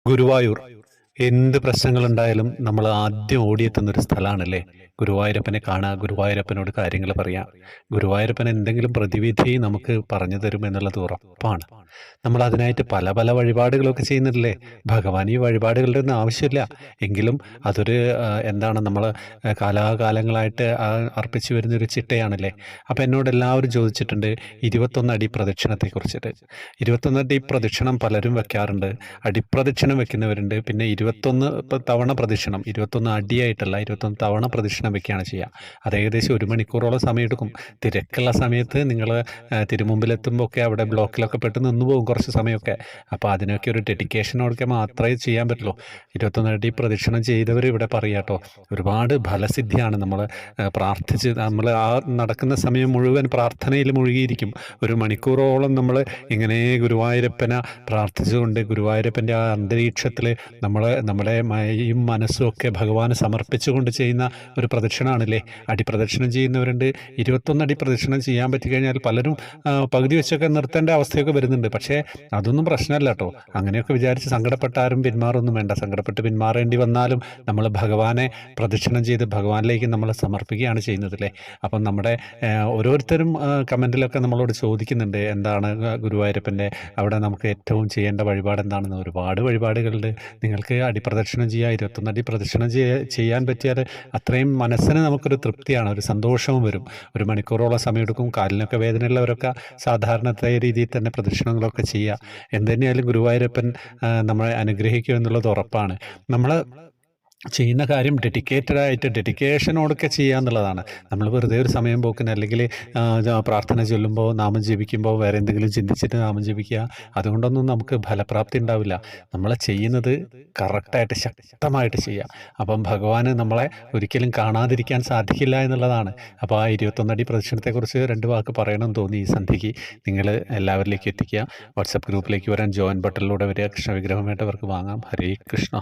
ഗുരുവായൂർ എന്ത് പ്രശ്നങ്ങളുണ്ടായാലും നമ്മൾ ആദ്യം ഓടിയെത്തുന്ന ഒരു സ്ഥലമാണല്ലേ. ഗുരുവായൂരപ്പനെ കാണുക, ഗുരുവായൂരപ്പനോട് കാര്യങ്ങൾ പറയാം. ഗുരുവായൂരപ്പൻ എന്തെങ്കിലും പ്രതിവിധി നമുക്ക് പറഞ്ഞു തരും എന്നുള്ളത് ഉറപ്പാണ്. നമ്മൾ അതിനായിട്ട് പല പല വഴിപാടുകളൊക്കെ ചെയ്യുന്നില്ലേ. ഭഗവാൻ ഈ വഴിപാടുകളുടെ ഒന്നും ആവശ്യമില്ല. എങ്കിലും അതൊരു എന്താണ് നമ്മൾ കാലാകാലങ്ങളായിട്ട് അർപ്പിച്ചു വരുന്നൊരു ചിട്ടയാണല്ലേ. അപ്പം എന്നോട് എല്ലാവരും ചോദിച്ചിട്ടുണ്ട് 21 അടി പ്രദക്ഷിണത്തെക്കുറിച്ചിട്ട്. 21 അടി പ്രദക്ഷിണം പലരും വെക്കാറുണ്ട്, അടിപ്രദക്ഷിണം വെക്കുന്നവരുണ്ട്, പിന്നെ 21 തവണ പ്രദക്ഷിണം, 21 അടിയായിട്ടല്ല 21 തവണ പ്രദക്ഷിണം വെക്കുകയാണ് ചെയ്യുക. അത് ഏകദേശം 1 മണിക്കൂറോളം സമയമെടുക്കും. തിരക്കുള്ള സമയത്ത് നിങ്ങൾ തിരുമുമ്പിലെത്തുമ്പോൾ ഒക്കെ അവിടെ ബ്ലോക്കിലൊക്കെ പെട്ട് നിന്ന് പോകും കുറച്ച് സമയമൊക്കെ. അപ്പോൾ അതിനൊക്കെ ഒരു ഡെഡിക്കേഷനോടൊക്കെ മാത്രമേ ചെയ്യാൻ പറ്റുള്ളൂ. 21 അടി പ്രദക്ഷിണം ചെയ്തവർ ഇവിടെ പറയാം കേട്ടോ, ഒരുപാട് ഫലസിദ്ധിയാണ്. നമ്മൾ പ്രാർത്ഥിച്ച് നമ്മൾ ആ നടക്കുന്ന സമയം മുഴുവൻ പ്രാർത്ഥനയിൽ മുഴുകിയിരിക്കും. 1 മണിക്കൂറോളം നമ്മൾ ഇങ്ങനെ ഗുരുവായൂരപ്പനെ പ്രാർത്ഥിച്ചുകൊണ്ട് ഗുരുവായൂരപ്പൻ്റെ ആ അന്തരീക്ഷത്തിൽ നമ്മുടെ മയും മനസ്സും ഒക്കെ ഭഗവാന് സമർപ്പിച്ചുകൊണ്ട് ചെയ്യുന്ന ഒരു പ്രദക്ഷിണമാണല്ലേ. അടിപ്രദക്ഷിണം ചെയ്യുന്നവരുണ്ട്. 21 അടി പ്രദക്ഷിണം ചെയ്യാൻ പറ്റിക്കഴിഞ്ഞാൽ പലരും പകുതി വെച്ചൊക്കെ നിർത്തേണ്ട അവസ്ഥയൊക്കെ വരുന്നുണ്ട്. പക്ഷേ അതൊന്നും പ്രശ്നമല്ല കേട്ടോ. അങ്ങനെയൊക്കെ വിചാരിച്ച് സങ്കടപ്പെട്ടാരും പിന്മാറൊന്നും വേണ്ട. സങ്കടപ്പെട്ട് പിന്മാറേണ്ടി വന്നാലും നമ്മൾ ഭഗവാനെ പ്രദക്ഷിണം ചെയ്ത് ഭഗവാനിലേക്ക് നമ്മൾ സമർപ്പിക്കുകയാണ് ചെയ്യുന്നതല്ലേ. അപ്പം നമ്മുടെ ഓരോരുത്തരും കമൻറ്റിലൊക്കെ നമ്മളോട് ചോദിക്കുന്നുണ്ട് എന്താണ് ഗുരുവായൂരപ്പൻ്റെ അവിടെ നമുക്ക് ഏറ്റവും ചെയ്യേണ്ട വഴിപാട് എന്താണെന്ന്. ഒരുപാട് വഴിപാടുകളുണ്ട്. നിങ്ങൾക്ക് അടിപ്രദക്ഷിണം ചെയ്യുക, 21 അടി പ്രദക്ഷിണം ചെയ്യാൻ പറ്റിയാൽ അത്രയും മനസ്സിന് നമുക്കൊരു തൃപ്തിയാണ്, ഒരു സന്തോഷവും വരും. 1 മണിക്കൂറോളം സമയമെടുക്കും. കാലിനൊക്കെ വേദനയുള്ളവരൊക്കെ സാധാരണത്തെ രീതിയിൽ തന്നെ പ്രദക്ഷിണങ്ങളൊക്കെ ചെയ്യുക. എന്തുതന്നെയായാലും ഗുരുവായൂരപ്പൻ നമ്മളെ അനുഗ്രഹിക്കും എന്നുള്ളത് ഉറപ്പാണ്. നമ്മൾ ചെയ്യുന്ന കാര്യം ഡെഡിക്കേഷനോടൊക്കെ ചെയ്യുക എന്നുള്ളതാണ്. നമ്മൾ വെറുതെ ഒരു സമയം പോക്കിന് അല്ലെങ്കിൽ പ്രാർത്ഥന ചൊല്ലുമ്പോൾ നാമം ജപിക്കുമ്പോൾ വേറെ എന്തെങ്കിലും ചിന്തിച്ചിട്ട് നാമം ജപിക്കുക, അതുകൊണ്ടൊന്നും നമുക്ക് ഫലപ്രാപ്തി ഉണ്ടാവില്ല. നമ്മൾ ചെയ്യുന്നത് കറക്റ്റായിട്ട് ശക്തമായിട്ട് ചെയ്യുക. അപ്പം ഭഗവാന് നമ്മളെ ഒരിക്കലും കാണാതിരിക്കാൻ സാധിക്കില്ല എന്നുള്ളതാണ്. അപ്പോൾ ആ 21 അടി പ്രദക്ഷിണത്തെക്കുറിച്ച് 2 വാക്ക് പറയണമെന്ന് തോന്നി ഈ സന്ധ്യയ്ക്ക്. നിങ്ങൾ എല്ലാവരിലേക്കും എത്തിക്കുക. വാട്സപ്പ് ഗ്രൂപ്പിലേക്ക് വരാൻ ജോയിൻ ബട്ടണിലൂടെ വരിക. കൃഷ്ണ വിഗ്രഹം വേണ്ടവർക്ക് വാങ്ങാം. ഹരേ കൃഷ്ണ.